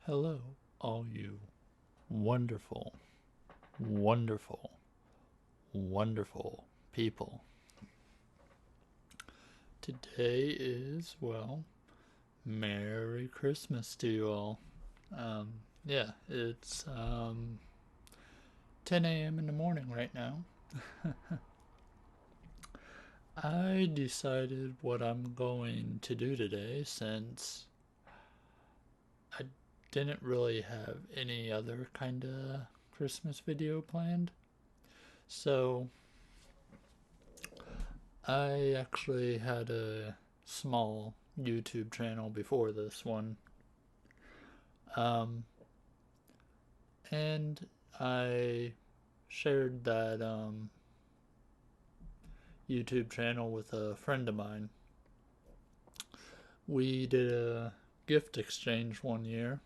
Hello, all you wonderful, wonderful, wonderful people. Today is, well, Merry Christmas to you all. Yeah, it's 10 a.m. in the morning right now. I decided what I'm going to do today since I didn't really have any other kind of Christmas video planned. So I actually had a small YouTube channel before this one. Um, and I shared that YouTube channel with a friend of mine. We did a gift exchange one year,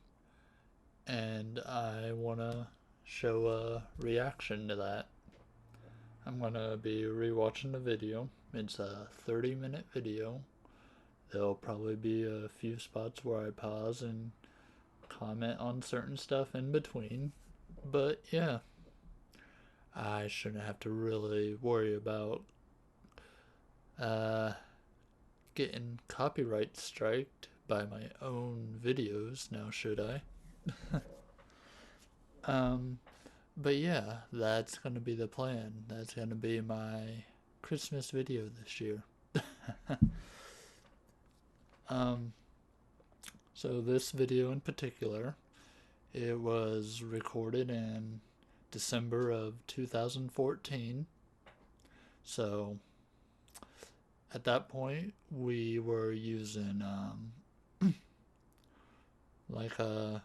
and I want to show a reaction to that. I'm going to be rewatching the video. It's a 30-minute video. There'll probably be a few spots where I pause and comment on certain stuff in between. But yeah, I shouldn't have to really worry about uh, getting copyright striked by my own videos now, should I? um, but yeah, that's gonna be the plan. That's gonna be my Christmas video this year. um, so this video in particular, it was recorded in December of 2014. So at that point, we were using like a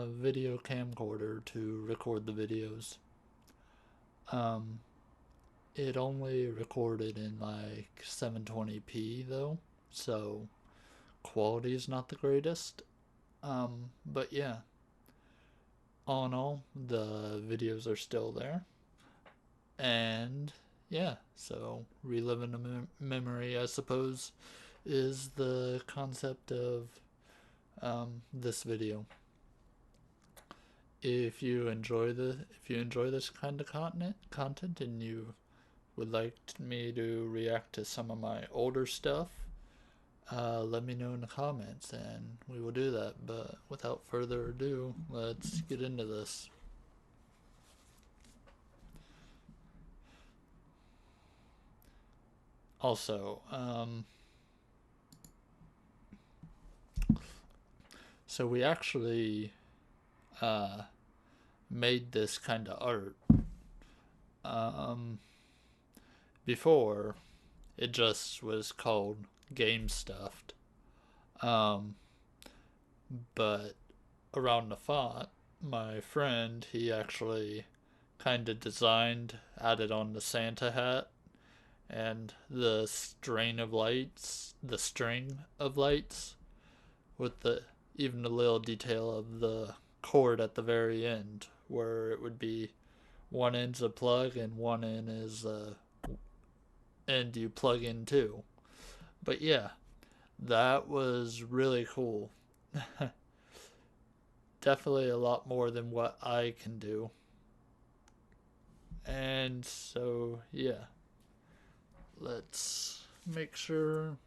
video camcorder to record the videos. Um, it only recorded in like 720p though, so quality is not the greatest. But yeah, all in all, the videos are still there. And yeah, so reliving a memory, I suppose, is the concept of this video. If you enjoy this kind of content and you would like me to react to some of my older stuff, let me know in the comments and we will do that. But without further ado, let's get into this. Also, so we actually uh, made this kind of art um, before. It just was called Game Stuffed. Um, but around the font, my friend, he actually kind of designed, added on the Santa hat and the string of lights with the even the little detail of the cord at the very end where it would be one end's a plug and one end is a end you plug in too. But yeah, that was really cool. Definitely a lot more than what I can do. And so, yeah, let's make sure.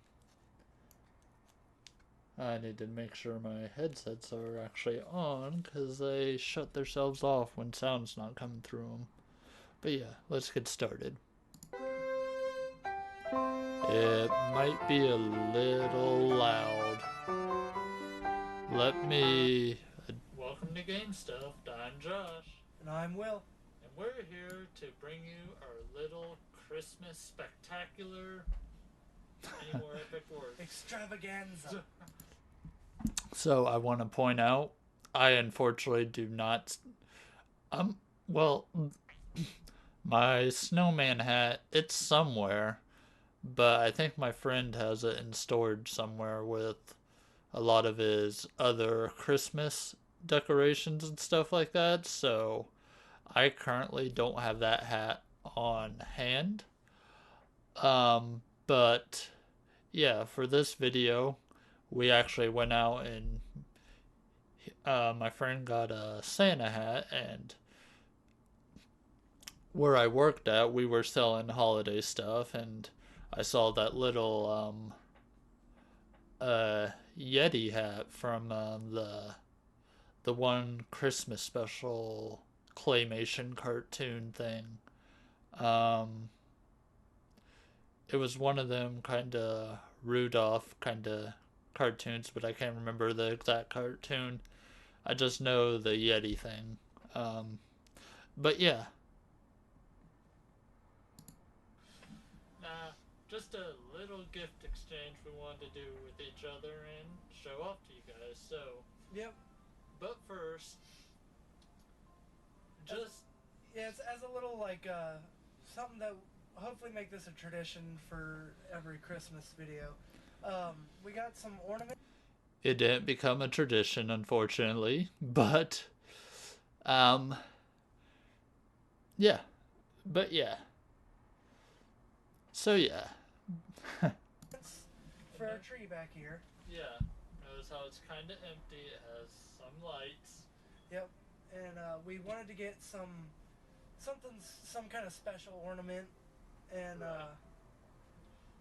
I need to make sure my headsets are actually on because they shut themselves off when sound's not coming through them. But yeah, let's get started. It might be a little loud. Let me. Welcome to Game Stuff. I'm Josh. And I'm Will. And we're here to bring you our little Christmas spectacular. Any more epic words? Extravaganza. So I want to point out, I unfortunately do not. Well, my snowman hat, it's somewhere, but I think my friend has it in storage somewhere with a lot of his other Christmas decorations and stuff like that. So I currently don't have that hat on hand. But yeah, for this video, we actually went out and My friend got a Santa hat, and where I worked at, we were selling holiday stuff, and I saw that little Yeti hat from the one Christmas special claymation cartoon thing. Um, it was one of them kind of Rudolph kind of cartoons, but I can't remember the exact cartoon. I just know the Yeti thing. Um, but yeah, just a little gift exchange we wanted to do with each other and show off to you guys. So, Yep. but first, just Yeah, it's as a little like something that hopefully make this a tradition for every Christmas video. We got some ornaments. it didn't become a tradition, unfortunately. But, um, yeah, but yeah. So yeah, For our tree back here. yeah. Notice how it's kind of empty. It has some lights. Yep. And we wanted to get some kind of special ornament, and Right.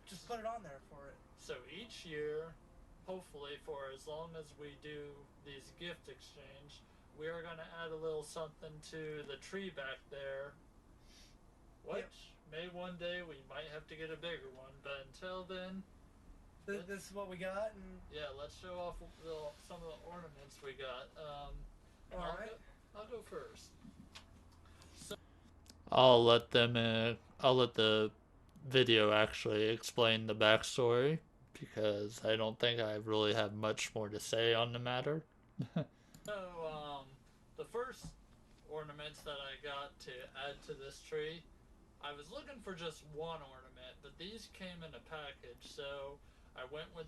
just put it on there for it. So each year, hopefully for as long as we do these gift exchange, we are going to add a little something to the tree back there, which may one day we might have to get a bigger one, but until then, This is what we got, and yeah, let's show off some of the ornaments we got. all right. I'll go first. I'll let I'll let the video actually explain the backstory because I don't think I really have much more to say on the matter. So, the first ornaments that I got to add to this tree, I was looking for just one ornament, but these came in a package, so I went with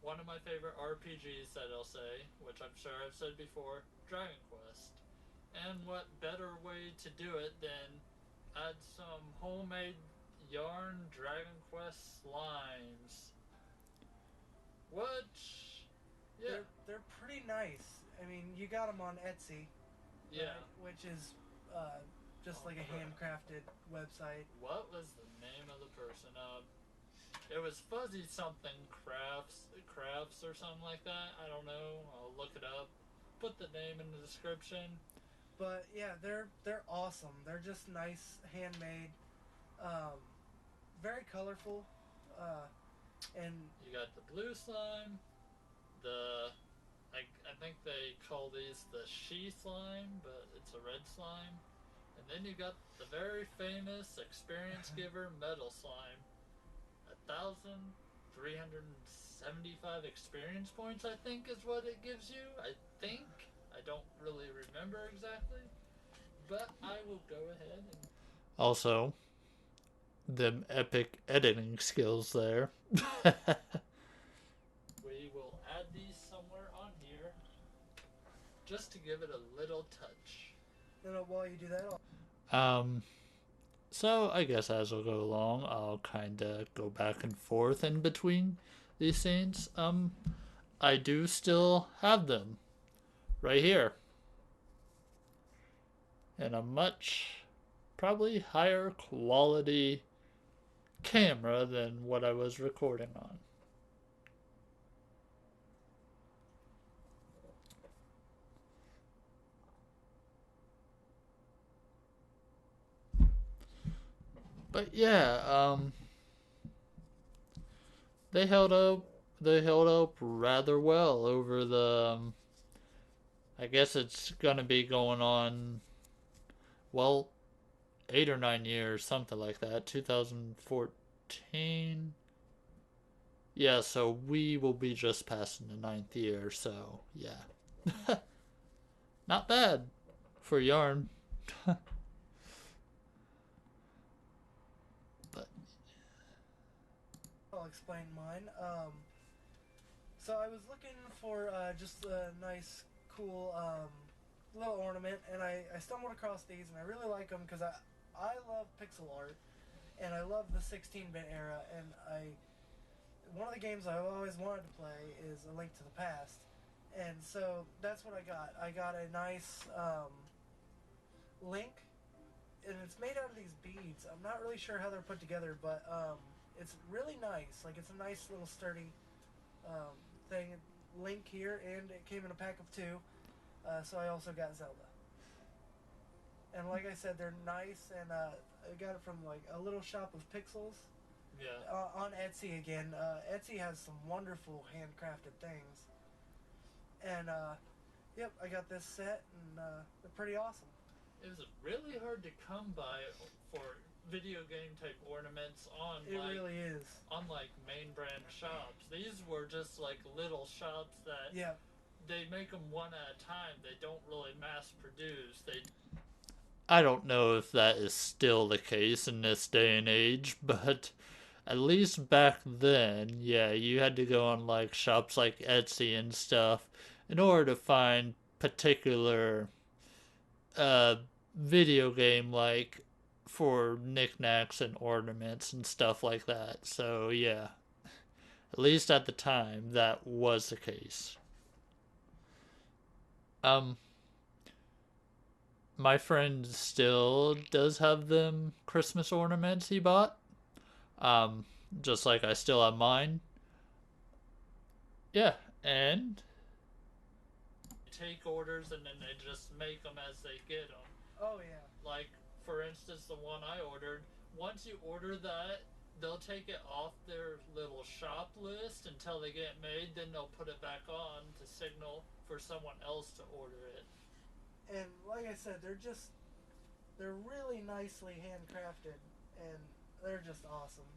one of my favorite RPGs that I'll say, which I'm sure I've said before, Dragon Quest. And what better way to do it than add some homemade yarn Dragon Quest slimes? Which, yeah, They're pretty nice. I mean, you got them on Etsy, yeah. right? Which is just like a handcrafted website. What was the name of the person? It was Fuzzy something crafts or something like that. I don't know. I'll look it up. Put the name in the description. But yeah, they're awesome. They're just nice, handmade, very colorful, and You got the blue slime, I think they call these the she slime, but it's a red slime. And then you got the very famous experience giver metal slime. 1,375 experience points, I think, is what it gives you. I think. I don't really remember exactly. But I will go ahead and. Also, them epic editing skills there. We will add these somewhere on here just to give it a little touch. you know, while you do that, So I guess as we'll go along, I'll kind of go back and forth in between these scenes. I do still have them right here in a much probably higher quality camera than what I was recording on. But yeah, they held up. They held up rather well over the. I guess it's gonna be going on. Well, 8 or 9 years, something like that. 2014. Yeah, so we will be just passing the ninth year. So yeah, not bad for yarn. But I'll explain mine. So I was looking for just a nice, cool little ornament, and I stumbled across these, and I really like them because I love pixel art, and I love the 16-bit era, and one of the games I've always wanted to play is A Link to the Past, And so that's what I got. I got a nice link, and it's made out of these beads. I'm not really sure how they're put together, but it's really nice. Like, it's a nice little sturdy um, thing. Link here, and it came in a pack of 2. So I also got Zelda. And like I said, they're nice, and I got it from like a little shop of pixels. Yeah. On Etsy again. Etsy has some wonderful handcrafted things. And yep, I got this set, and they're pretty awesome. It was really hard to come by for video game type ornaments on It really is. on like main brand shops. These were just like little shops that Yeah. they make them one at a time. They don't really mass produce. I don't know if that is still the case in this day and age, but at least back then, yeah, you had to go on like shops like Etsy and stuff in order to find particular uh video game like for knickknacks and ornaments and stuff like that. So yeah, at least at the time that was the case. Um my friend still does have them Christmas ornaments he bought. Um just like I still have mine. Yeah, and take orders and then they just make them as they get them. Oh yeah. Like, for instance, the one I ordered, once you order that, they'll take it off their little shop list until they get made, then they'll put it back on to signal for someone else to order it. And like I said, they're really nicely handcrafted, and they're just awesome.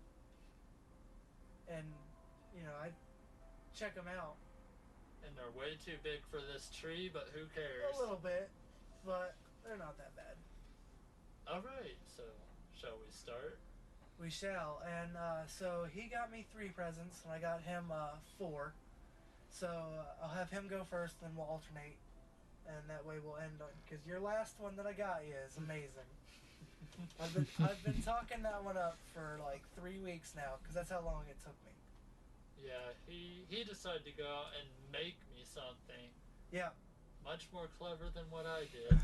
And I check them out. And they're way too big for this tree, but who cares? A little bit, but they're not that bad. Alright, so shall we start? We shall. And so he got me 3 presents, and I got him 4. So I'll have him go first, then we'll alternate. And that way we'll end on, because your last one that I got you is amazing. I've been talking that one up for like 3 weeks now, because that's how long it took me. Yeah, he decided to go out and make me something. Yeah. Much more clever than what I did.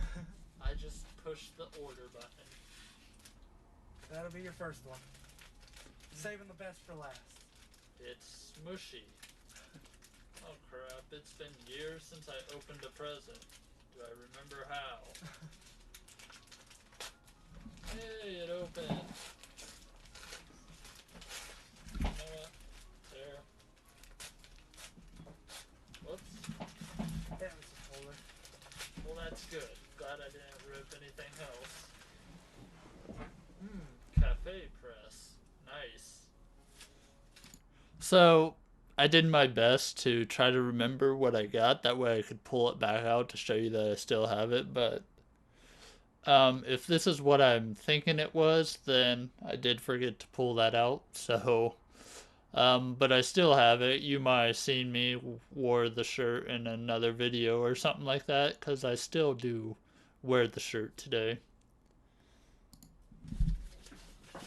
I just pushed the order button. That'll be your first one. Saving the best for last. It's smushy. Oh crap, it's been years since I opened a present. Do I remember how? Hey, it opened. You know what? There. Whoops. Yeah, it's a folder. Well, that's good. Glad I didn't rip anything else. Cafe press. Nice. So, I did my best to try to remember what I got. That way I could pull it back out to show you that I still have it. But if this is what I'm thinking it was, then I did forget to pull that out. So, but I still have it. You might have seen me wore the shirt in another video or something like that, because I still do wear the shirt today.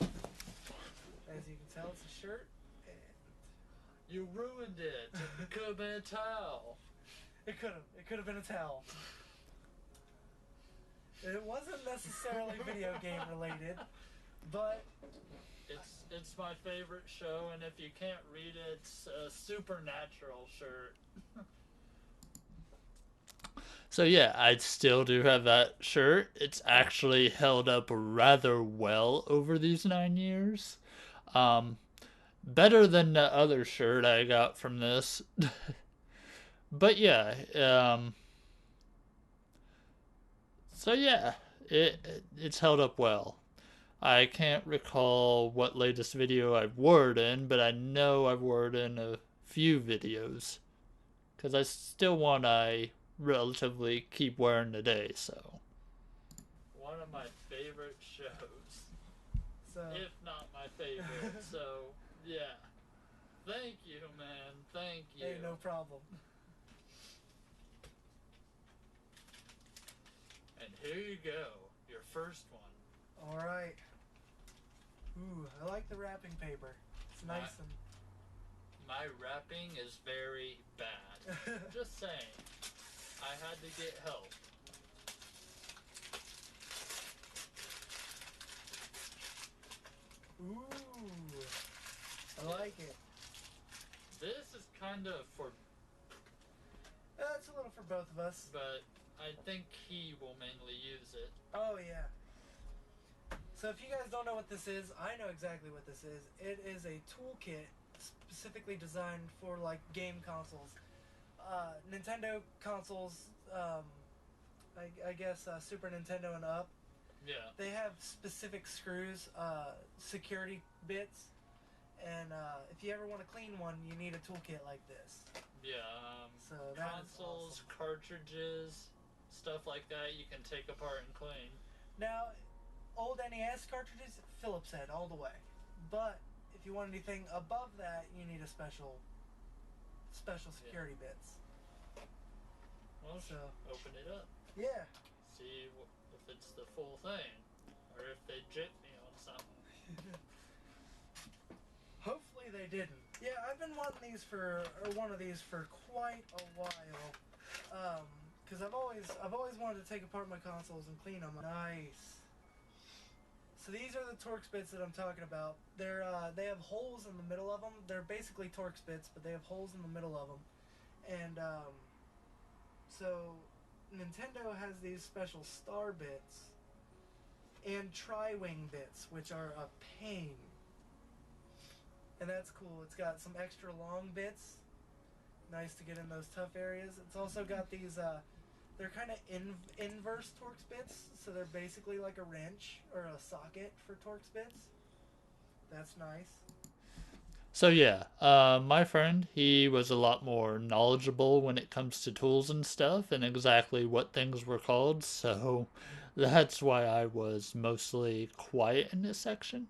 As you can tell, it's a shirt. You ruined it. It could have been a towel. It could have. It could have been a towel. It wasn't necessarily video game related, but it's my favorite show, and if you can't read it, it's a Supernatural shirt. So yeah, I still do have that shirt. It's actually held up rather well over these 9 years. Better than the other shirt I got from this. But yeah, so yeah, it's held up well. I can't recall what latest video I've wore it in, but I know I've wore it in a few videos. Because I still want to relatively keep wearing today, so. One of my favorite shows. so If not my favorite, so yeah. Thank you, man. Thank you. hey, no problem. And here you go, your first one. All right. Ooh, I like the wrapping paper. It's nice and. My wrapping is very bad. Just saying. I had to get help. Ooh, I like it. This is kind of for, That's a little for both of us. but I think he will mainly use it. Oh yeah. So if you guys don't know what this is, I know exactly what this is. It is a toolkit specifically designed for like game consoles, Nintendo consoles. I guess Super Nintendo and up. Yeah. They have specific screws, security bits, and if you ever want to clean one, you need a toolkit like this. Yeah. So that Consoles, is awesome. cartridges, stuff like that you can take apart and clean. Now, old NES cartridges, Phillips head all the way. But if you want anything above that, you need a special security bits. Well, So open it up. yeah. See if it's the full thing, or if they jip me on something. Hopefully they didn't. Yeah, I've been wanting one of these for quite a while. Because I've always wanted to take apart my consoles and clean them. Nice. So these are the Torx bits that I'm talking about. They have holes in the middle of them. They're basically Torx bits, but they have holes in the middle of them. And so Nintendo has these special star bits and tri-wing bits, which are a pain. And that's cool. It's got some extra long bits. Nice to get in those tough areas. It's also got these, they're kind of inverse Torx bits. So they're basically like a wrench or a socket for Torx bits. That's nice. So yeah, my friend, he was a lot more knowledgeable when it comes to tools and stuff and exactly what things were called. So that's why I was mostly quiet in this section,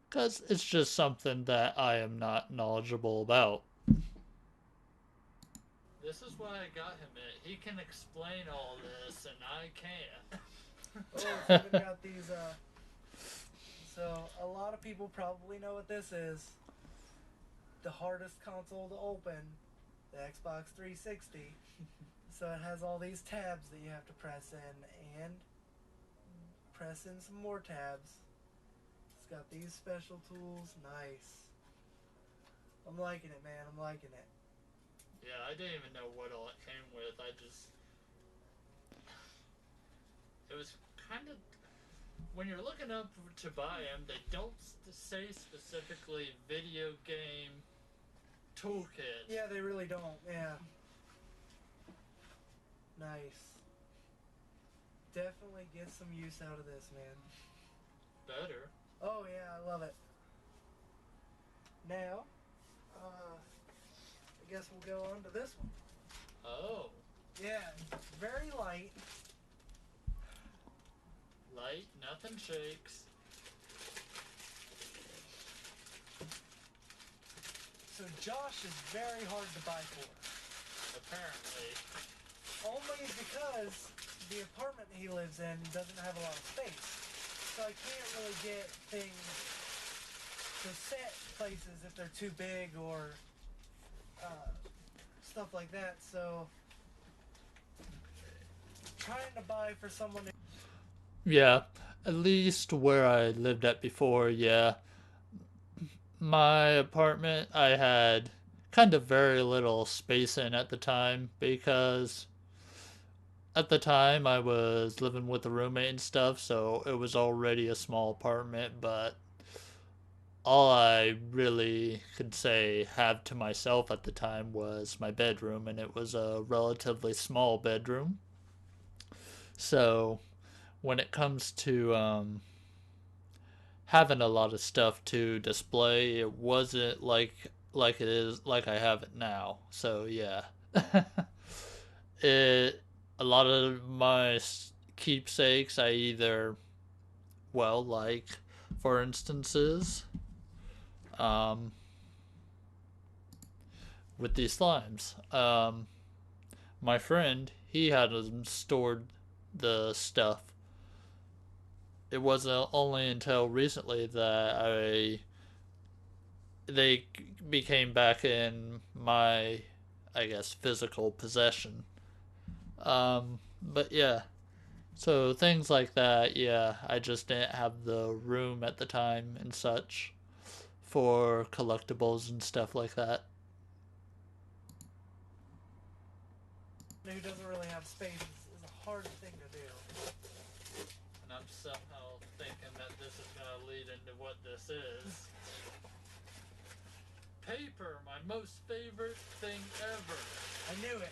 because it's just something that I am not knowledgeable about. This is why I got him it. He can explain all this, and I can't. Oh, it's even got these, so a lot of people probably know what this is. The hardest console to open, the Xbox 360. So it has all these tabs that you have to press in and press in some more tabs. It's got these special tools. Nice. I'm liking it, man. I'm liking it. Yeah, I didn't even know what all it came with. It was kind of, when you're looking up to buy them, they don't say specifically video game toolkit. Yeah, they really don't. Yeah. Nice. Definitely get some use out of this, man. Better. Oh yeah, I love it. Now, I guess we'll go on to this one. Oh. Yeah, very light. Light, nothing shakes. So Josh is very hard to buy for. Apparently. Only because the apartment he lives in doesn't have a lot of space. So I can't really get things to set places if they're too big or stuff like that. So trying to buy for someone. Yeah, at least where I lived at before, yeah. My apartment, I had kind of very little space in at the time because at the time I was living with a roommate and stuff, so it was already a small apartment, but all I really could say have to myself at the time was my bedroom, and it was a relatively small bedroom. So when it comes to having a lot of stuff to display, it wasn't like it is like I have it now. So yeah, it a lot of my keepsakes I either like for instances um, with these slimes. My friend, he had stored the stuff. It wasn't only until recently that they became back in my I guess, physical possession. But yeah, so things like that, yeah, I just didn't have the room at the time and such for collectibles and stuff like that. Who doesn't really have space is a hard thing to do. And I'm somehow thinking that this is going to lead into what this is. Paper, my most favorite thing ever. I knew it.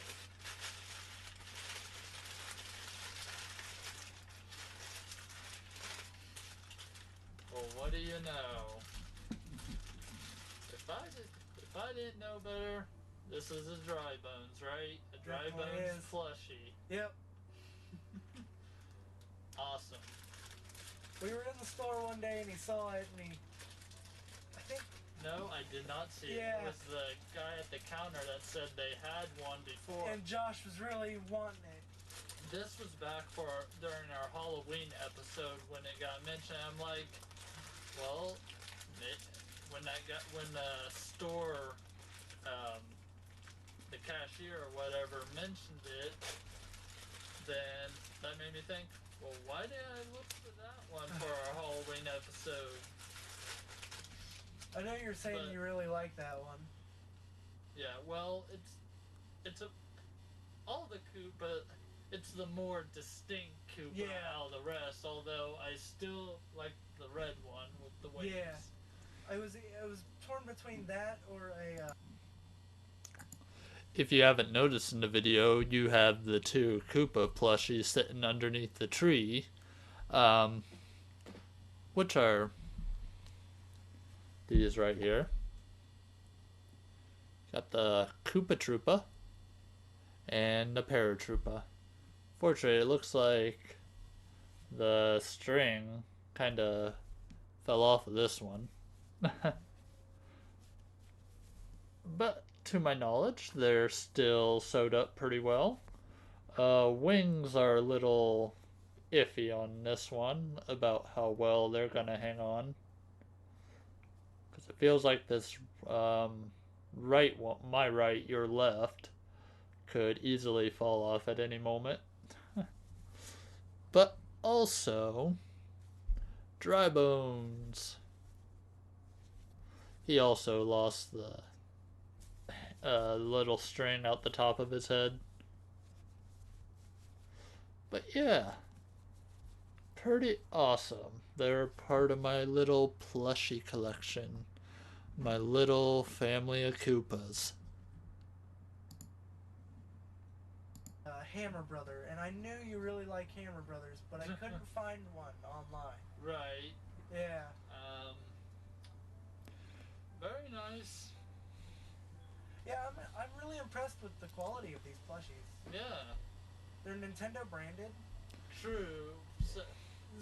Well, what do you know? If I didn't know better, this is a Dry Bones, right? A Dry Definitely Bones is. plushie. Yep. Awesome. We were in the store one day and he saw it and I think. No, I did not see it. Yeah. It was the guy at the counter that said they had one before. And Josh was really wanting it. This was back during our Halloween episode when it got mentioned. I'm like, well, when the store, the cashier or whatever mentioned it, then that made me think, well, why didn't I look for that one for our Halloween episode? I know you're saying But- you really like that one. Yeah, well, it's all the Koopa. It's the more distinct Koopa Yeah. out of the rest. Although I still like the red one with the wings. Yeah. I was torn between that or a. If you haven't noticed in the video, you have the two Koopa plushies sitting underneath the tree, which are these right here. Got the Koopa Troopa and the Paratroopa. Fortunately, it looks like the string kind of fell off of this one. But to my knowledge, they're still sewed up pretty well. Wings are a little iffy on this one about how well they're gonna hang on. Because it feels like this right one, my right, your left, could easily fall off at any moment. But also, Dry Bones. He also lost the little string out the top of his head. But yeah, pretty awesome. They're part of my little plushie collection. My little family of Koopas. Hammer Brother, and I knew you really like Hammer Brothers, but I couldn't find one online. Right. Yeah. Very nice. Yeah, I'm really impressed with the quality of these plushies. Yeah. They're Nintendo branded. True.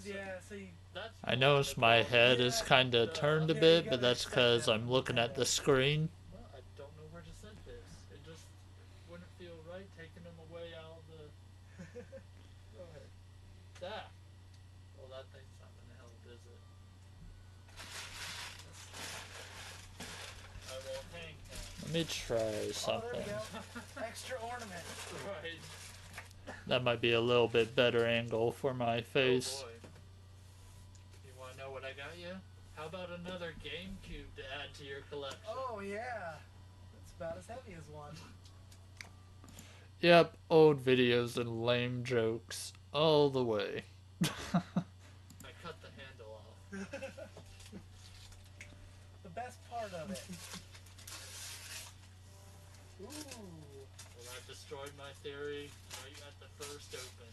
Yeah, so you, That's I noticed my head is kind of turned a Yeah, you bit, gotta but that's expect because that I'm from looking at Nintendo. the screen. Well, I don't know where to set this. It just wouldn't feel right taking them away out of the... Go ahead. That. Well, that thing's not going to help, is it? I will hang him. Let me try oh, there something. we go. Extra ornament. Right. That might be a little bit better angle for my face. Oh boy. You want to know what I got you? How about another GameCube to add to your collection? Oh yeah, it's about as heavy as one. Yep, old videos and lame jokes all the way. I cut the handle off. The best part of it. Ooh. Well, that destroyed my theory right at the first open.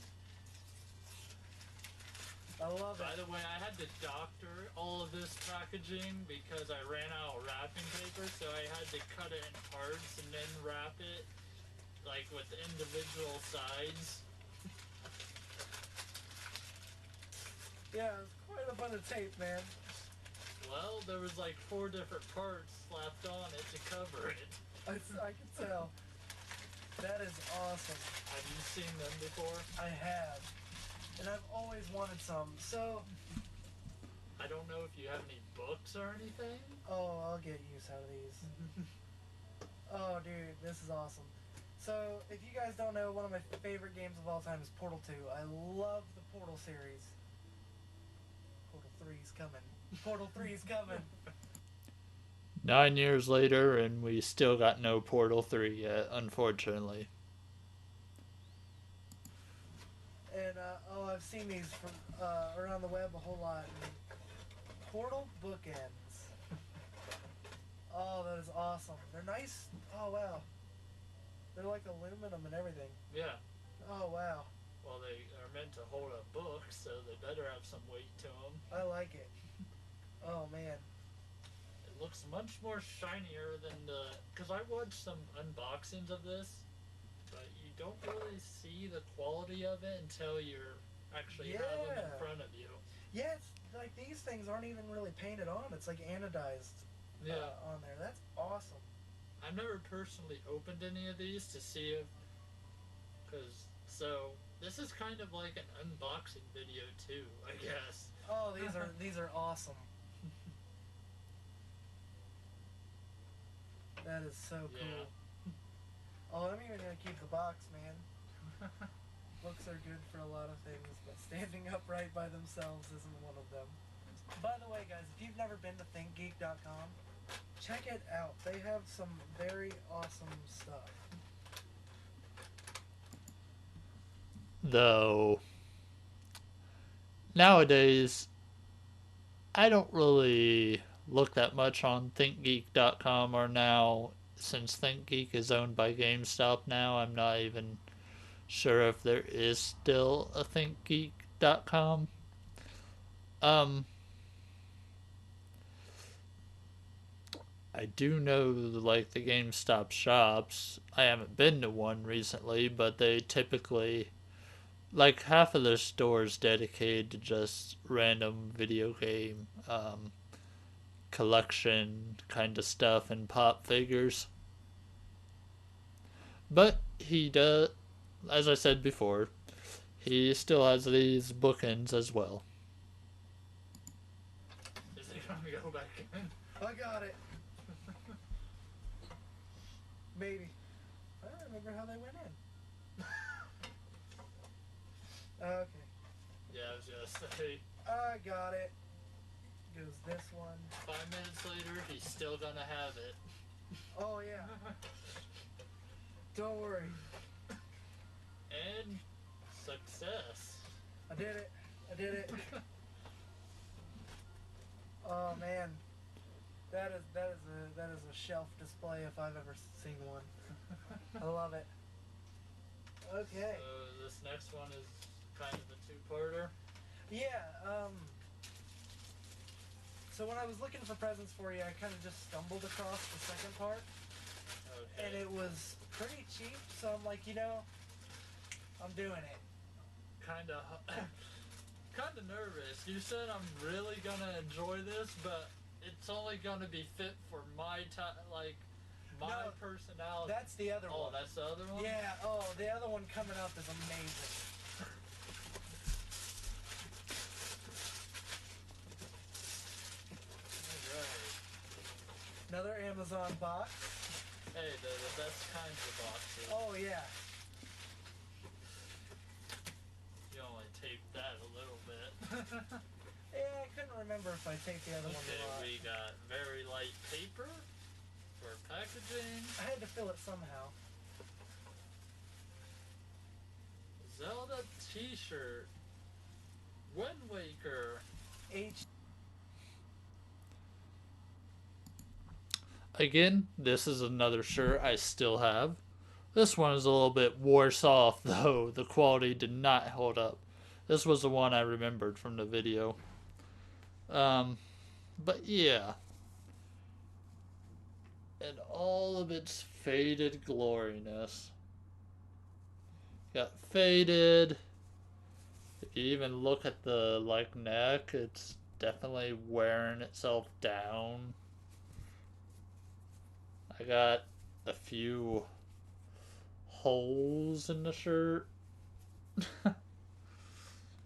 I love By it. the way, I had to doctor all of this packaging because I ran out of wrapping paper, so I had to cut it in parts and then wrap it like with individual sides. Yeah, it's quite a bit of tape, man. Well, there was like 4 different parts slapped on it to cover it. I can tell. That is awesome. Have you seen them before? I have. And I've always wanted some. So, I don't know if you have any books or anything. oh, I'll get use out of these. Oh, dude, this is awesome. So, if you guys don't know, one of my favorite games of all time is Portal 2. I love the Portal series. Portal 3's coming. Portal 3's coming. 9 years later, and we still got no Portal 3 yet, unfortunately. And, I've seen these from around the web a whole lot. And Portal bookends. Oh, that is awesome. They're nice. Oh, wow. They're like aluminum and everything. Yeah. Oh, wow. Well, they are meant to hold a book, so they better have some weight to them. I like it. Oh, man. It looks much more shinier than the. Because I watched some unboxings of this, but you don't really see the quality of it until you're actually have them in Yeah. front of you. Yeah, it's like these things aren't even really painted on. It's like anodized Yeah. on there. That's awesome. I've never personally opened any of these to see if. So, this is kind of like an unboxing video, too, I guess. Oh, these are awesome. That is so cool. Yeah. Oh, I'm even gonna keep the box, man. Books are good for a lot of things, but standing upright by themselves isn't one of them. By the way, guys, if you've never been to ThinkGeek.com, check it out. They have some very awesome stuff. Though, nowadays, I don't really look that much on ThinkGeek.com, or now, since ThinkGeek is owned by GameStop now, I'm not even sure if there is still a ThinkGeek.com. I do know, like, the GameStop shops. I haven't been to one recently, but they typically, like, half of their stores dedicated to just random video game collection kind of stuff and pop figures. But he does, as I said before, he still has these bookends as well. Is it gonna go back in? I got it. Maybe. I don't remember how they went in. Okay. Yeah, I was gonna say. I got it. Goes this one. 5 minutes later, he's still gonna have it. Oh, yeah. Don't worry. And success. I did it. I did it. Oh, man. That is a shelf display if I've ever seen one. I love it. Okay. So this next one is kind of a two-parter. Yeah, so when I was looking for presents for you, I kind of just stumbled across the second part, Okay. and it was pretty cheap, so I'm like, I'm doing it. Kinda, kinda nervous. You said I'm really gonna enjoy this, but it's only gonna be fit for my my No, personality. That's the other Oh, one. that's the other one? Yeah, the other one coming up is amazing. Alright. Another Amazon box. Hey, the best kinds of boxes. Oh, yeah. You only taped that a little bit. Yeah, I couldn't remember if I taped the other one Okay, or not. we got very light paper for packaging. I had to fill it somehow. Zelda t-shirt. Wind Waker. Again, this is another shirt I still have. This one is a little bit worse off, though. The quality did not hold up. This was the one I remembered from the video. But yeah. In all of its faded gloriness. Got faded. If you even look at the neck, it's definitely wearing itself down. I got a few holes in the shirt. I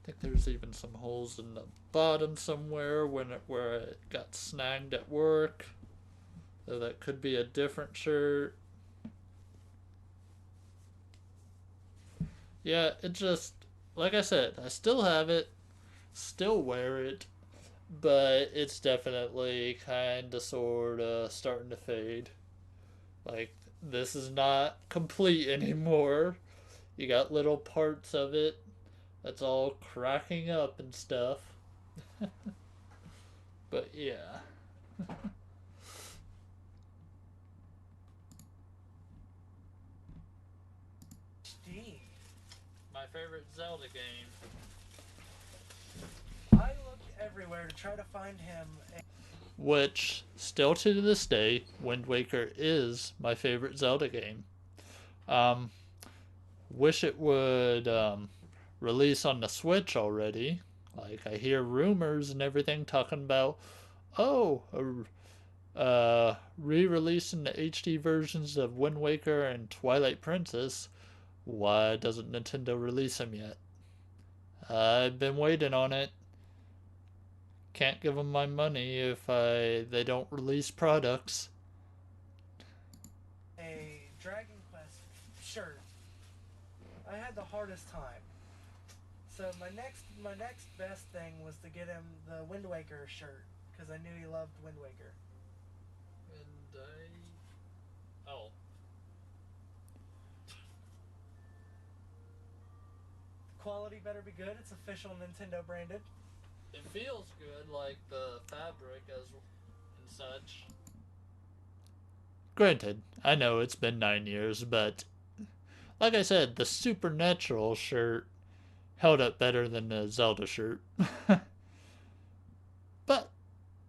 think there's even some holes in the bottom somewhere where it got snagged at work. So that could be a different shirt. Yeah, it just, like I said, I still have it, still wear it, but it's definitely kind of sort of starting to fade. Like, this is not complete anymore. You got little parts of it that's all cracking up and stuff. But yeah. Steve, My favorite Zelda game. I looked everywhere to try to find him. Which, still to this day, Wind Waker is my favorite Zelda game. Um, wish it would release on the Switch already. Like, I hear rumors and everything talking about, oh, re-releasing the HD versions of Wind Waker and Twilight Princess. Why doesn't Nintendo release them yet? I've been waiting on it. Can't give them my money if they don't release products. A Dragon Quest shirt. I had the hardest time. So my next best thing was to get him the Wind Waker shirt because I knew he loved Wind Waker. And oh, Quality better be good. It's official Nintendo branded. it feels good, like the fabric as and such. Granted, I know it's been 9 years, but like I said, the Supernatural shirt held up better than the Zelda shirt. But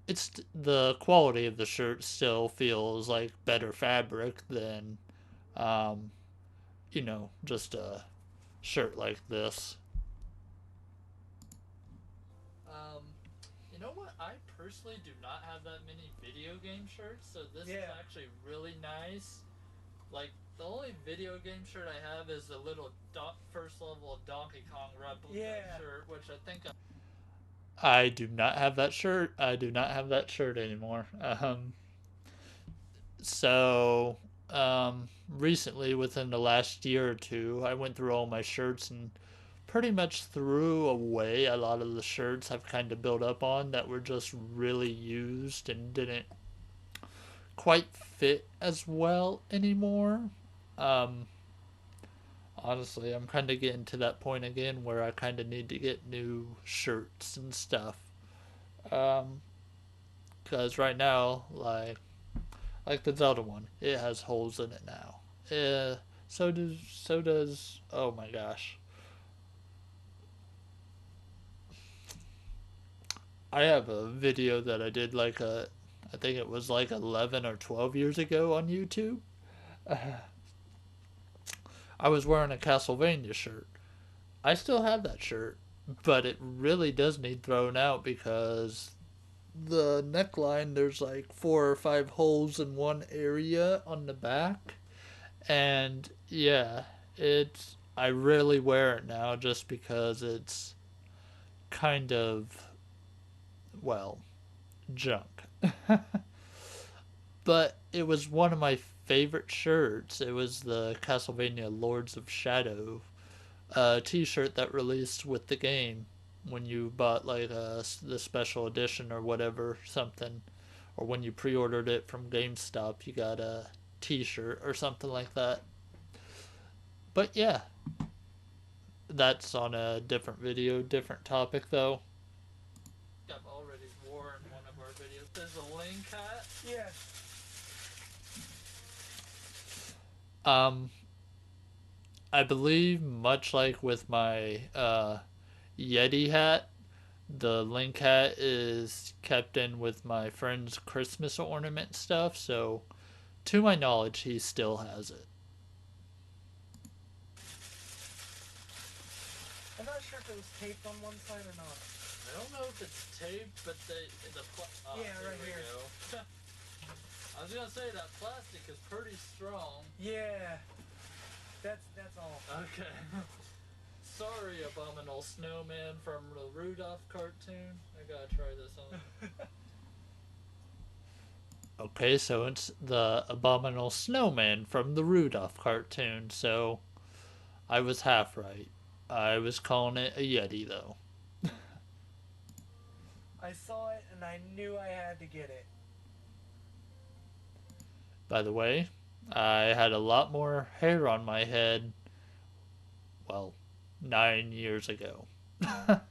it's the quality of the shirt still feels like better fabric than, um, just a shirt like this. Um, you know what? I personally do not have that many video game shirts, so this is Yeah. actually really nice. Like the only video game shirt I have is the little first level Donkey Kong replica Yeah. shirt, which I think I do not have that shirt. I do not have that shirt anymore. So, recently, within the last year or two, I went through all my shirts and pretty much threw away a lot of the shirts I've kind of built up on that were just really used and didn't quite fit as well anymore. Um, Honestly, I'm kind of getting to that point again where I kind of need to get new shirts and stuff. Um, because right now, like the Zelda one, it has holes in it now. Yeah, so does. Oh my gosh, I have a video that I did I think it was like 11 or 12 years ago on YouTube. I was wearing a Castlevania shirt. I still have that shirt, but it really does need thrown out because the neckline, there's like 4 or 5 holes in one area on the back. And yeah, it's I rarely wear it now just because it's kind of, well, junk. But it was one of my favorite shirts. It was the Castlevania Lords of Shadow t-shirt that released with the game when you bought the special edition or whatever something, or when you pre-ordered it from GameStop, you got a t-shirt or something like that. But yeah, that's on a different video, different topic though. I've already worn one of our videos. There's a Link hat. Yes. Um, I believe much like with my Yeti hat, the Link hat is kept in with my friend's Christmas ornament stuff, so to my knowledge, he still has it. I'm not sure if it was taped on one side or not. I don't know if it's taped, but Yeah, right we here. go. I was gonna say that plastic is pretty strong. Yeah. That's all. Okay. Sorry, Abominable Snowman from the Rudolph cartoon. I gotta try this on. Okay, so it's the Abominable Snowman from the Rudolph cartoon, so I was half right. I was calling it a Yeti, though. I saw it and I knew I had to get it. By the way, I had a lot more hair on my head, well, 9 years ago. I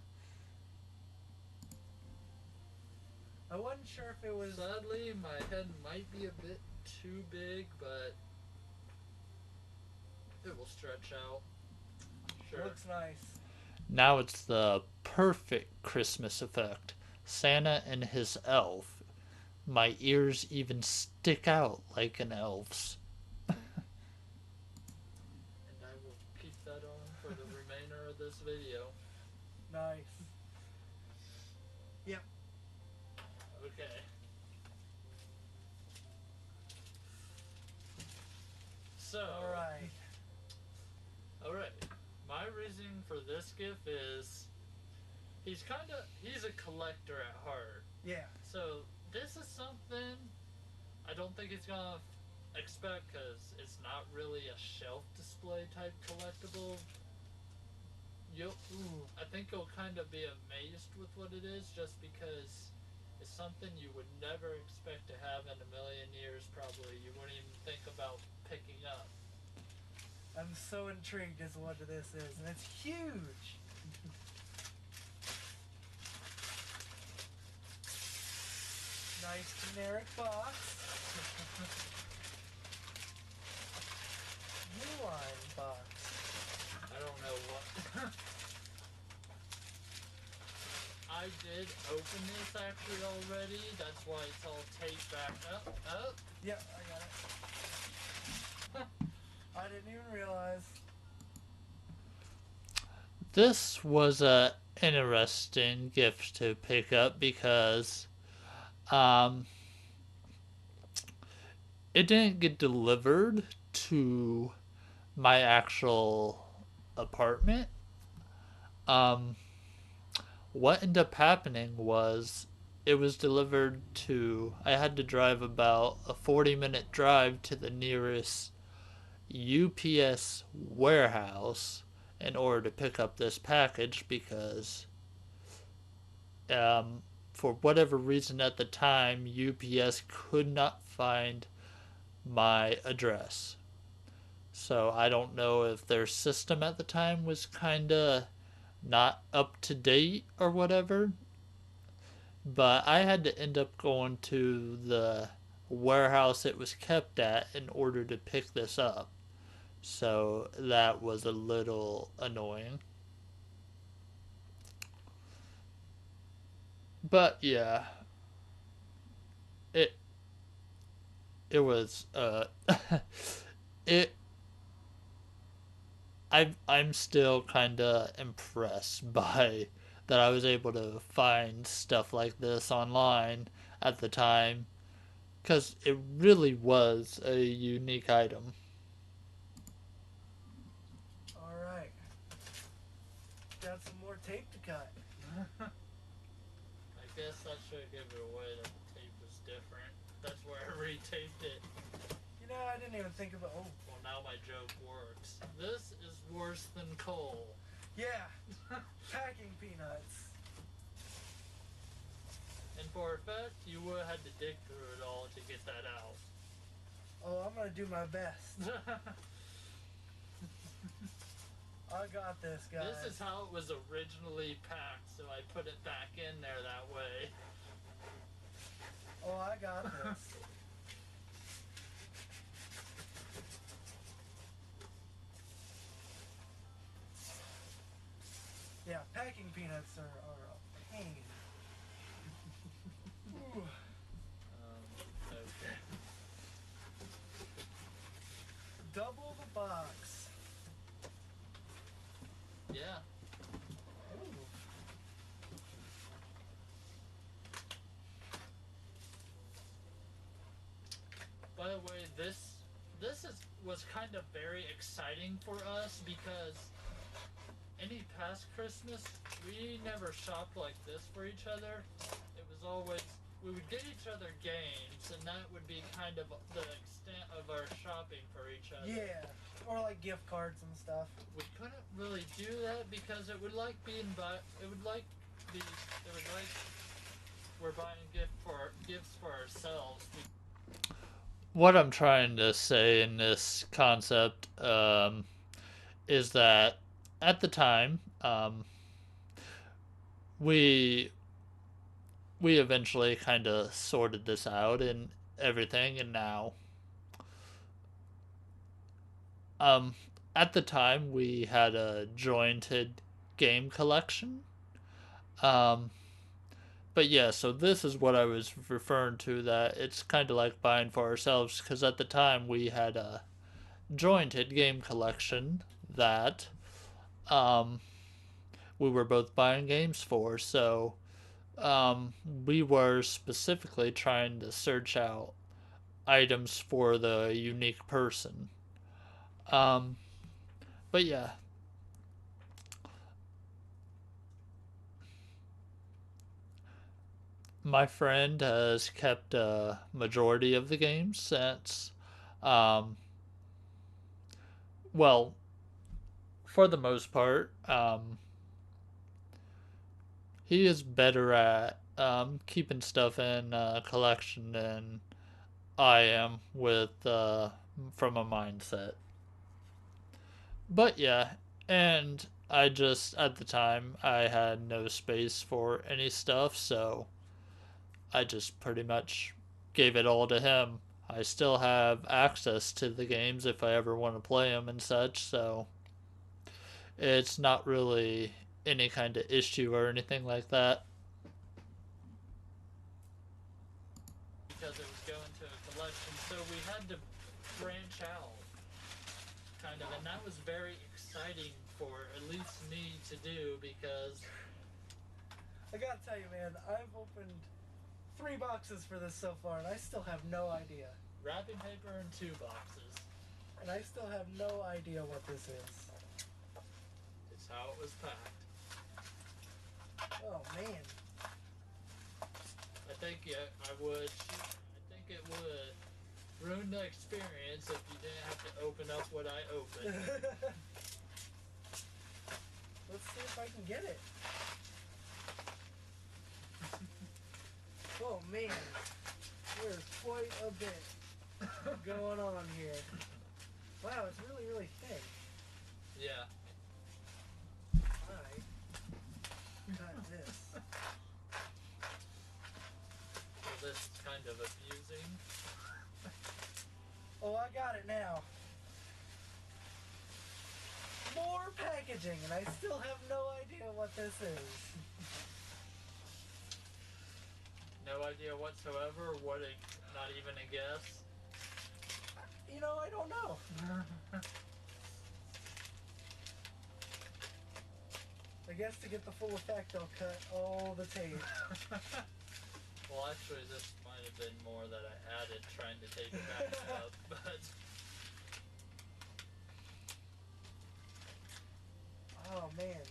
wasn't sure if it was. Sadly, my head might be a bit too big, but it will stretch out. Sure. Looks nice. Now it's the perfect Christmas effect. Santa and his elf. My ears even stick out like an elf's. And I will keep that on for the remainder of this video. Nice. Yep. Okay. So. Alright. Alright. My reasoning for this gift is he's a collector at heart. Yeah. So this is something I don't think he's gonna expect because it's not really a shelf display type collectible. I think you'll kind of be amazed with what it is just because it's something you would never expect to have in a million years probably. You wouldn't even think about picking up. I'm so intrigued as to what this is, and it's huge. Nice generic box. Uline box. I don't know what. I did open this actually already. That's why it's all taped back up. Yep, I got it. I didn't even realize. This was a interesting gift to pick up because it didn't get delivered to my actual apartment. What ended up happening was it was delivered to, I had to drive about a 40-minute drive to the nearest UPS warehouse in order to pick up this package because for whatever reason at the time UPS could not find my address. So I don't know if their system at the time was kinda not up to date or whatever, but I had to end up going to the warehouse it was kept at in order to pick this up. So that was a little annoying. But yeah, it was it I'm still kind of impressed by that I was able to find stuff like this online at the time cuz it really was a unique item. Alright. Got some more tape to cut. I guess I should give it away that the tape was different. That's where I retaped it. You know, I didn't even think about. Oh. Well, now my joke works. This is worse than coal. Yeah. Packing peanuts. And for a fact, you would have had to dig through it all to get that out. Oh, I'm gonna do my best. I got this, guys. This is how it was originally packed, so I put it back in there that way. Oh, I got this. Yeah, packing peanuts are a pain. Ooh. Okay. Double the box. Yeah. Ooh. By the way, this was kind of very exciting for us because any past Christmas we never shopped like this for each other. It was always we would get each other games, and that would be kind of the extent of our shopping for each other. Yeah, or like gift cards and stuff. We couldn't really do that because it would like being we're buying gifts for ourselves. What I'm trying to say in this concept is that at the time, we eventually kind of sorted this out and everything, and now, at the time we had a jointed game collection. Um, but yeah, so this is what I was referring to, that it's kind of like buying for ourselves, because at the time we had a jointed game collection that um, we were both buying games for. So we were specifically trying to search out items for the unique person. Um, but yeah, my friend has kept a majority of the games since, um, well, for the most part, he is better at keeping stuff in a collection than I am with from a mindset. But yeah, and I just at the time I had no space for any stuff, so I just pretty much gave it all to him. I still have access to the games if I ever want to play them and such, so it's not really any kind of issue or anything like that. Because it was going to a collection, so we had to branch out, kind of, and that was very exciting for at least me to do because I gotta tell you, man, I've opened 3 boxes for this so far, and I still have no idea. wrapping paper in 2 boxes And I still have no idea what this is. is how it was packed. Oh, man. I think I would. I think it would ruin the experience if you didn't have to open up what I opened. Let's see if I can get it. Oh, man. There's quite a bit going on here. Wow, it's really, really thin. Yeah. Alright. Got this. So this is kind of amusing. Oh, I got it now. More packaging, and I still have no idea what this is. No idea whatsoever. Not even a guess. You know, I don't know. I guess to get the full effect, I'll cut all the tape. Well, actually, this might have been more that I added trying to tape it back up, but Oh, man.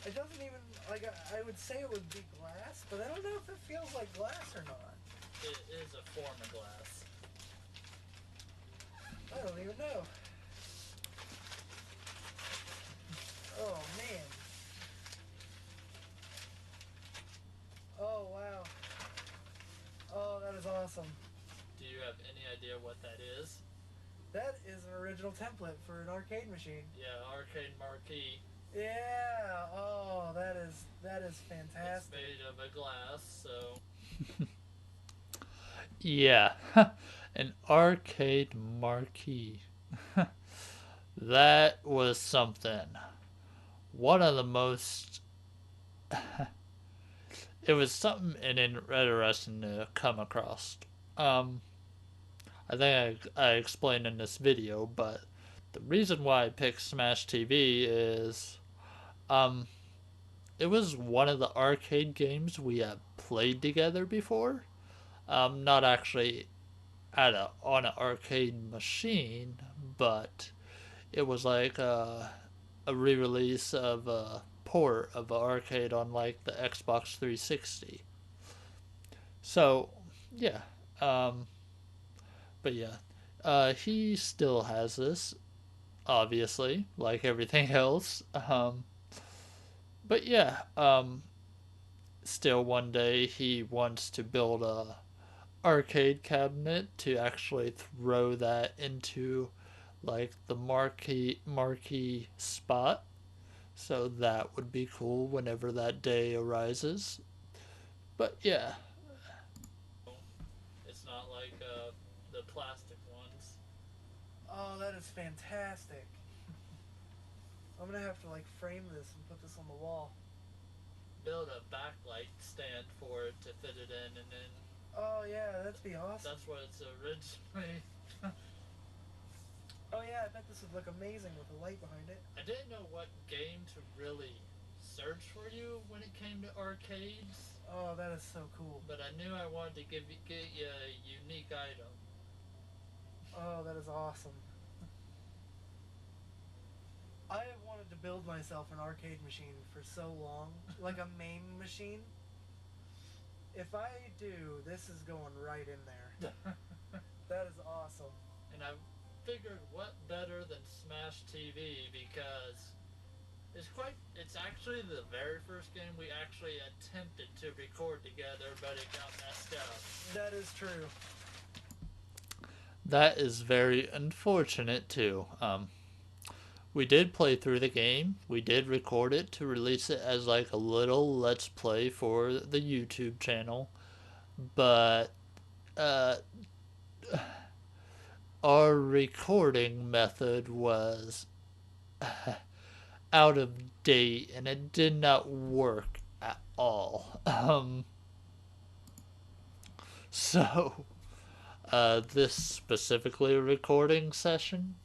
It doesn't even, like, I would say it would be glass, but I don't know if it feels like glass or not. it is a form of glass. I don't even know. Oh, man. Oh, wow. Oh, that is awesome. Do you have any idea what that is? That is an original template for an arcade machine. Yeah, arcade marquee. Yeah. Oh, that is It's fantastic. made of a glass, so Yeah, an arcade marquee. That was something. One of the most. It was something interesting to come across. Um, I think I explained in this video, but the reason why I picked Smash TV is, um, it was one of the arcade games we have played together before. Not actually on an arcade machine, but it was like a re-release of a port of an arcade on like the Xbox 360. So, yeah. Um, but yeah, he still has this, obviously, like everything else. But yeah, still one day he wants to build a arcade cabinet to actually throw that into like the marquee spot. So that would be cool whenever that day arises. But yeah, It's not like the plastic ones. Oh, that is fantastic. I'm gonna have to like frame this and put this on the wall. Build a backlight stand for it to fit it in, and then Oh yeah, that'd be awesome. that's what it's originally. Oh yeah, I bet this would look amazing with the light behind it. I didn't know what game to really search for you when it came to arcades, Oh, that is so cool. but I knew I wanted to get you a unique item. Oh, that is awesome. I have wanted to build myself an arcade machine for so long, like a main machine. If I do, this is going right in there. That is awesome. And I figured what better than Smash TV because it's actually the very first game we actually attempted to record together, but it got messed up. That is true. that is very unfortunate too. We did play through the game. We did record it to release it as like a little let's play for the YouTube channel, but uh, our recording method was out of date and it did not work at all. So this specifically recording session.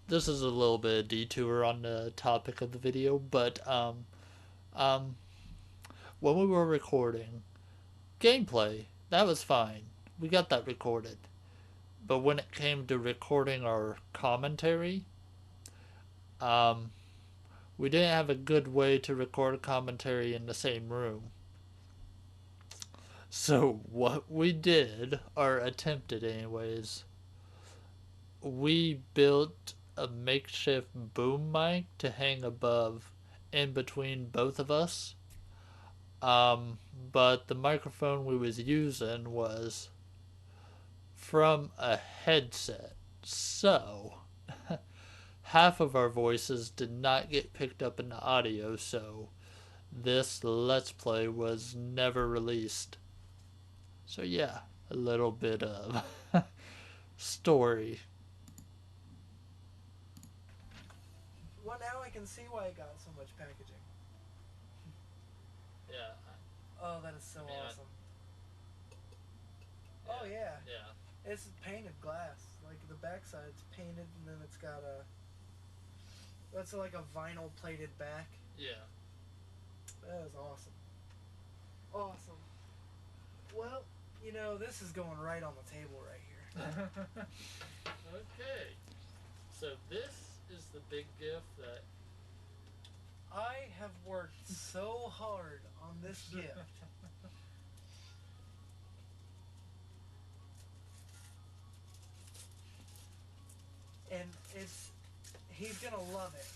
This is a little bit of detour on the topic of the video, but um, when we were recording gameplay, that was fine. We got that recorded. But when it came to recording our commentary, um, we didn't have a good way to record a commentary in the same room. So what we did, or attempted anyways, we built a makeshift boom mic to hang above in between both of us. But the microphone we was using was from a headset. So half of our voices did not get picked up in the audio, so this Let's Play was never released. So yeah, a little bit of story. Well, now I can see why it got so much packaging. Yeah. Oh, that is so Yeah. awesome. Oh yeah, Yeah. it's painted glass. Like the backside's painted, and then it's got a. That's like a vinyl plated back. Yeah. That is awesome. Awesome. Well, you know, this is going right on the table right here. Okay. So this is the big gift that I have worked so hard on this gift. And he's gonna love it.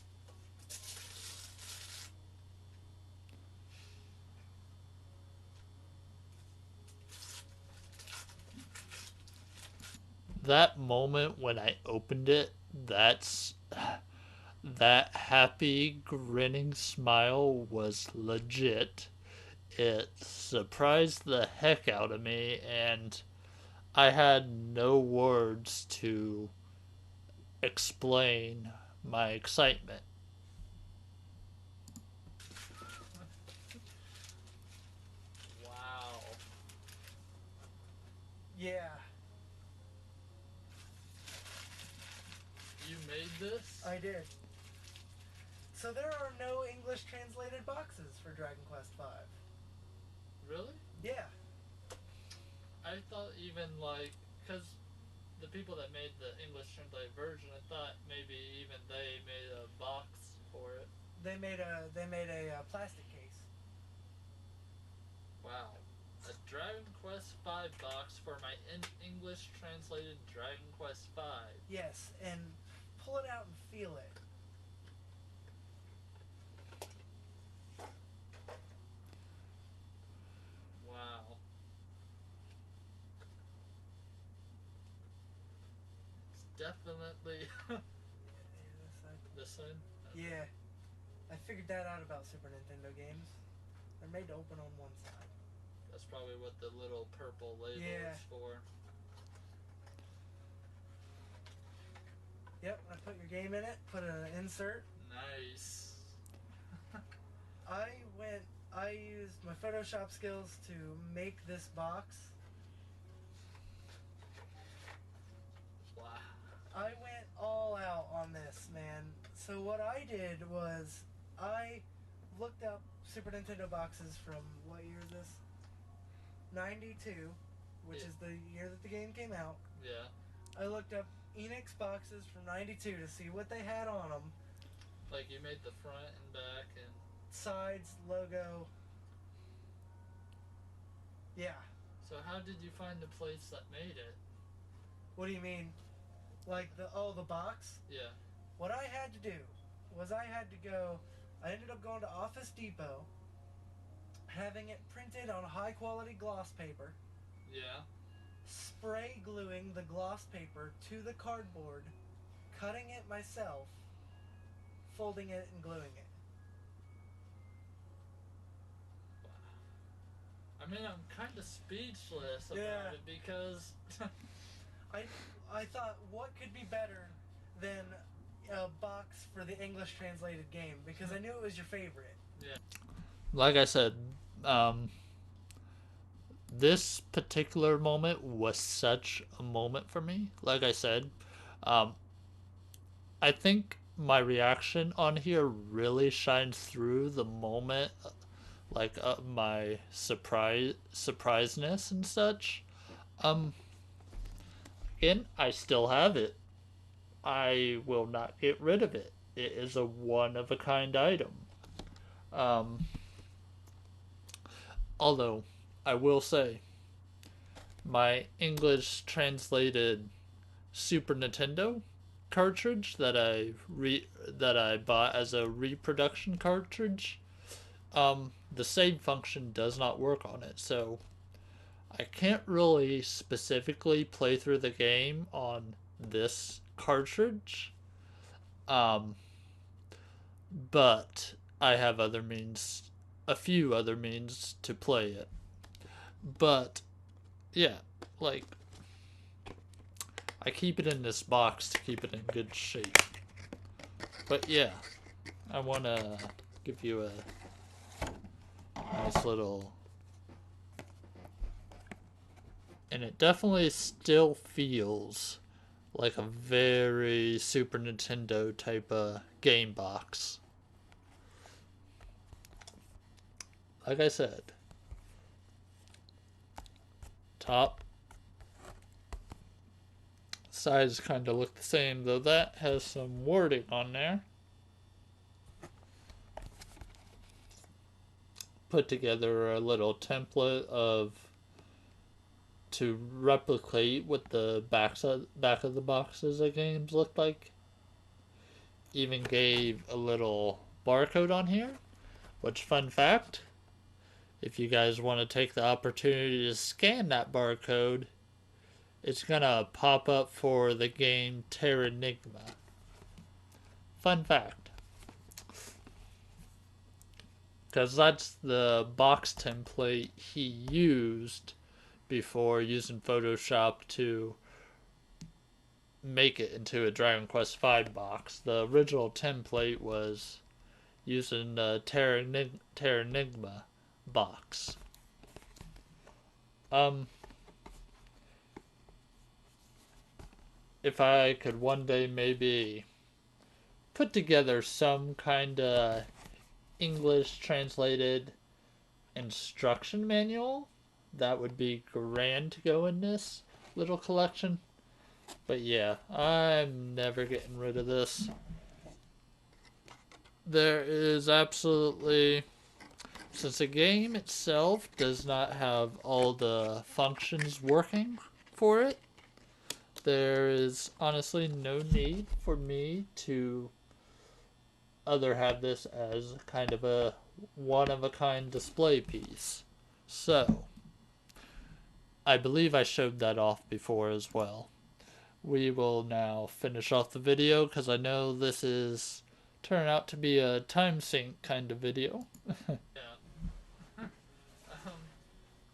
That moment when I opened it, that happy grinning smile was legit. It surprised the heck out of me, and I had no words to explain my excitement. wow. Yeah, You made this? I did. So there are no English translated boxes for Dragon Quest V. Really? Yeah. I thought even like cuz the people that made the English translated version, I thought maybe even they made a box for it. They made a plastic case. Wow. A Dragon Quest V box for my English translated Dragon Quest V. Yes, and pull it out and feel it. Wow. It's definitely this side. Okay. Yeah, I figured that out about Super Nintendo games. They're made to open on one side. That's probably what the little purple label Yeah. is for. Yep, I put your game in it, put an insert. Nice. I used my Photoshop skills to make this box. Wow. I went all out on this, man. So what I did was I looked up Super Nintendo boxes from, what year is this? 92, which Yeah. is the year that the game came out. Yeah. I looked up Enix boxes from 92 to see what they had on them. Like you made the front and back and Sides, logo. Yeah. so how did you find the place that made it? What do you mean? Like the box? Yeah. What I had to do was I ended up going to Office Depot, having it printed on high quality gloss paper, Yeah. spray gluing the gloss paper to the cardboard, cutting it myself, folding it and gluing it. I mean, I'm kind of speechless about Yeah. it because I thought, what could be better than a box for the English translated game? Because I knew it was your favorite. Like I said, this particular moment was such a moment for me. Like I said, I think my reaction on here really shines through the moment, like my surpriseness and such. Again, I still have it. I will not get rid of it. It is a one of a kind item. Although I will say, my English translated Super Nintendo cartridge that I bought as a reproduction cartridge, the save function does not work on it, so I can't really specifically play through the game on this cartridge. But I have a few other means to play it. But yeah, like I keep it in this box to keep it in good shape. But yeah, I want to give you a nice little, and it definitely still feels like a very Super Nintendo type of game box. Like I said, top sides kind of look the same, though that has some wording on there. Put together a little template to replicate what the back of the boxes of games look like. Even gave a little barcode on here, which, fun fact, if you guys want to take the opportunity to scan that barcode, it's gonna pop up for the game Terranigma. Fun fact. Because that's the box template he used before using Photoshop to make it into a Dragon Quest V box. The original template was using the Terranigma box. If I could one day maybe put together some kind of English translated instruction manual, that would be grand to go in this little collection. But yeah, I'm never getting rid of this. There is absolutely since the game itself does not have all the functions working for it, there is honestly no need for me to either have this as kind of a one of a kind display piece. So, I believe I showed that off before as well. We will now finish off the video because I know this is turn out to be a time sync kind of video. Yeah.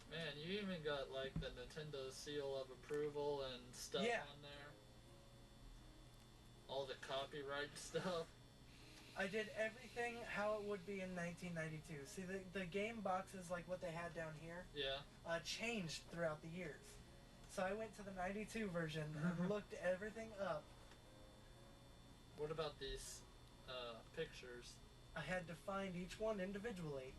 Man, you even got like the Nintendo seal of approval and stuff Yeah. on there. All the copyright stuff. I did everything how it would be in 1992. See, the game boxes, like what they had down here, Yeah. changed throughout the years. So I went to the 92 version and looked everything up. What about these pictures? I had to find each one individually.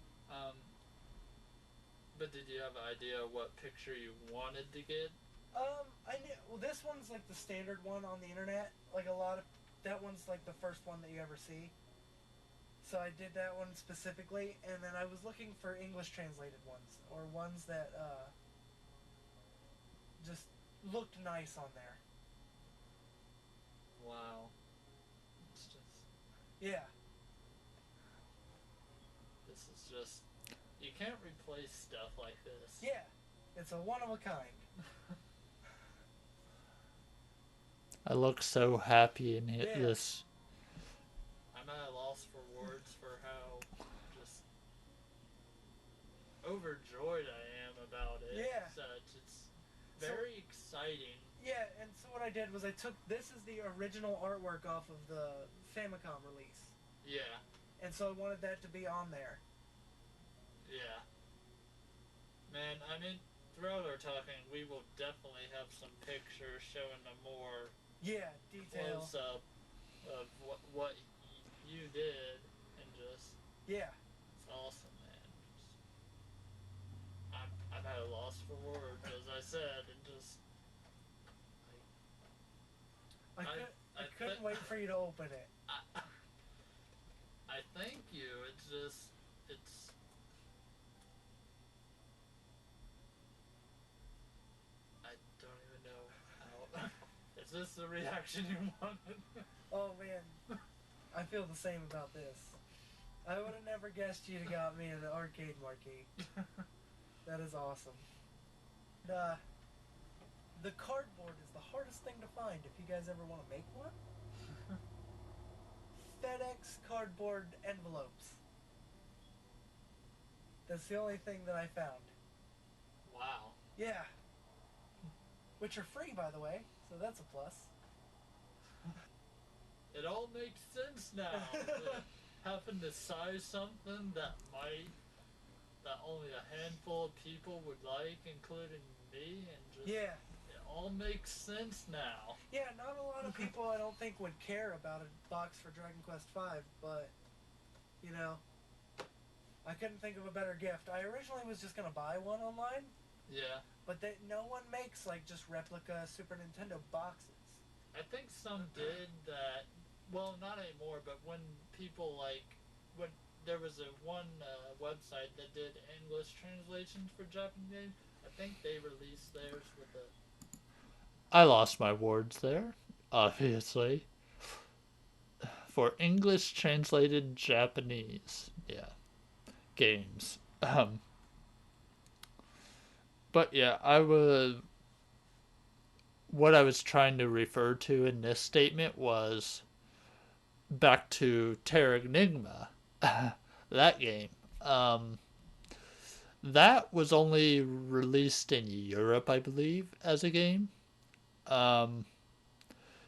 But did you have an idea what picture you wanted to get? I knew. Well, this one's like the standard one on the internet. Like a lot of that one's like the first one that you ever see. So I did that one specifically, and then I was looking for English translated ones or ones that just looked nice on there. Wow. It's just. Yeah. This is just. You can't replace stuff like this. Yeah. It's a one of a kind. I look so happy in Yeah. this. I'm at a loss for words for how just overjoyed I am about it. Yeah. It's very exciting. Yeah, and so what I did was I took this is the original artwork off of the Famicom release, Yeah. and so I wanted that to be on there. Yeah. Man, I mean, throughout our talking, we will definitely have some pictures showing a more Yeah, detail. close up of what you did, and just Yeah. it's awesome, man. I'm at a loss for words, as I said, and just I I couldn't thi- wait for you to open it. I thank you. It's just it's. I don't even know how. Is this the reaction you wanted? Oh man, I feel the same about this. I would have never guessed you'd have got me an arcade marquee. That is awesome. The cardboard is the hardest thing to find if you guys ever want to make one. FedEx cardboard envelopes. That's the only thing that I found. Wow. Yeah. Which are free, by the way, so that's a plus. It all makes sense now. Having to size something that only a handful of people would like, including me, and just Yeah. it all makes sense now. Yeah, not a lot of people I don't think would care about a box for Dragon Quest V, but, you know, I couldn't think of a better gift. I originally was just going to buy one online, Yeah. but no one makes, like, just replica Super Nintendo boxes. I think some did that. Well, not anymore, but when people when there was one website that did English translations for Japanese games, I think they released theirs with a. I lost my words there, obviously. For English translated Japanese, yeah, games. But yeah, what I was trying to refer to in this statement was back to Terranigma, that game. That was only released in Europe, I believe, as a game.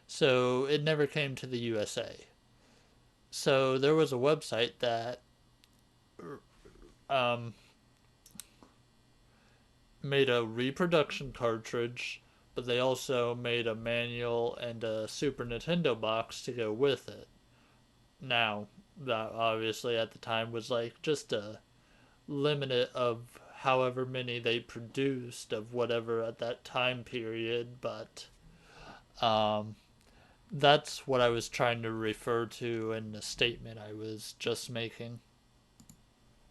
So it never came to the USA. So there was a website that made a reproduction cartridge, but they also made a manual and a Super Nintendo box to go with it. Now, that obviously at the time was like just a limit of however many they produced of whatever at that time period, but that's what I was trying to refer to in the statement I was just making.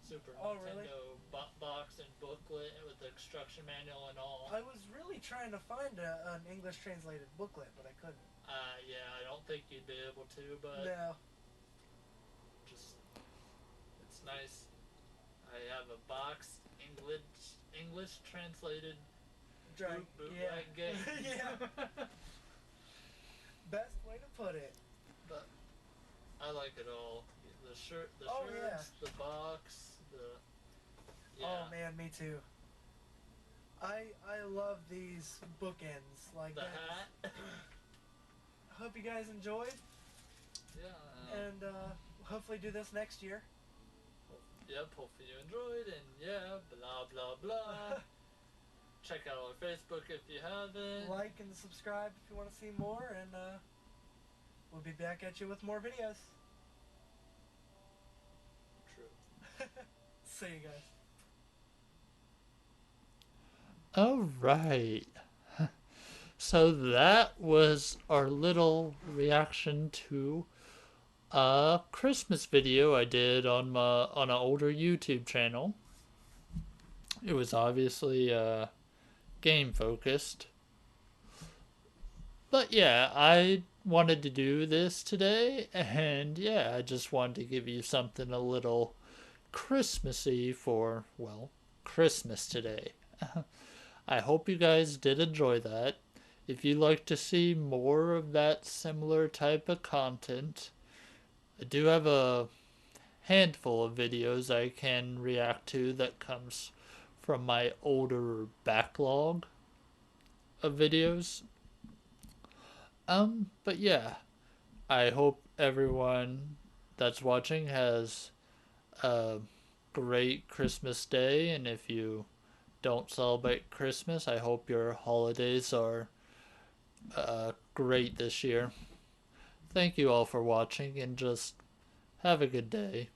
Super Oh, Nintendo really? box and booklet with the instruction manual and all. I was really trying to find an English translated booklet, but I couldn't. Yeah, I don't think you'd be able to, but No. just it's nice. I have a box English translated bootleg game. Yeah. Best way to put it. But I like it all. The Oh, shirts, yeah. the box, the Oh man, me too. I love these bookends like the that. hat. Hope you guys enjoyed, Yeah. and hopefully do this next year. Yep. Hopefully you enjoyed, and yeah, blah blah blah. Check out our Facebook if you haven't. Like and subscribe if you want to see more, and we'll be back at you with more videos. True. See you guys. All right. So that was our little reaction to a Christmas video I did on an older YouTube channel. It was obviously game focused. But yeah, I wanted to do this today, and yeah, I just wanted to give you something a little Christmassy for, well, Christmas today. I hope you guys did enjoy that. If you'd like to see more of that similar type of content, I do have a handful of videos I can react to that comes from my older backlog of videos. But yeah, I hope everyone that's watching has a great Christmas day, and if you don't celebrate Christmas, I hope your holidays are great this year. Thank you all for watching, and just have a good day.